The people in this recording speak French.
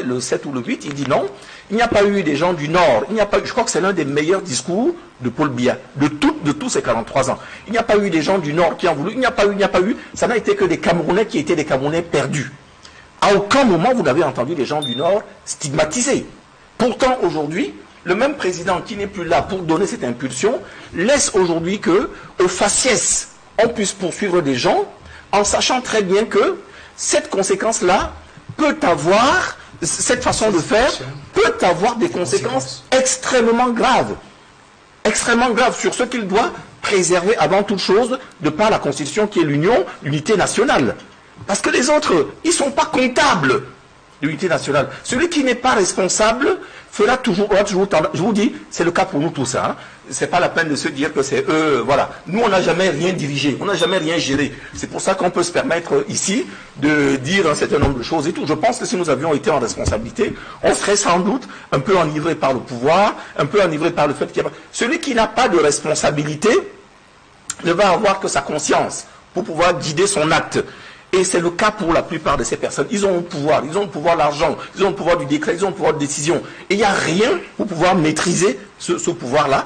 le 7 ou le 8, il dit non, il n'y a pas eu des gens du Nord, il n'y a pas, je crois que c'est l'un des meilleurs discours de Paul Biya, de tous ces 43 ans. Il n'y a pas eu des gens du Nord qui ont voulu, il n'y a pas eu, ça n'a été que des Camerounais qui étaient des Camerounais perdus. À aucun moment vous n'avez entendu des gens du Nord stigmatisés. Pourtant aujourd'hui, le même président qui n'est plus là pour donner cette impulsion, laisse aujourd'hui que, au faciès, on puisse poursuivre des gens en sachant très bien que cette conséquence-là peut avoir, cette façon de faire, peut avoir des conséquences extrêmement graves sur ce qu'il doit préserver avant toute chose de par la Constitution qui est l'union, l'unité nationale. Parce que les autres, ils ne sont pas comptables de l'unité nationale. Celui qui n'est pas responsable fera toujours tendance. Je vous dis, c'est le cas pour nous tous. Hein. Ce n'est pas la peine de se dire que c'est eux. Voilà. Nous, on n'a jamais rien dirigé, on n'a jamais rien géré. C'est pour ça qu'on peut se permettre ici de dire un certain nombre de choses et tout. Je pense que si nous avions été en responsabilité, on serait sans doute un peu enivré par le pouvoir, un peu enivré par le fait qu'il y a... Celui qui n'a pas de responsabilité ne va avoir que sa conscience pour pouvoir guider son acte. Et c'est le cas pour la plupart de ces personnes. Ils ont le pouvoir de l'argent, ils ont le pouvoir du décret, ils ont le pouvoir de décision. Et il n'y a rien pour pouvoir maîtriser ce pouvoir-là.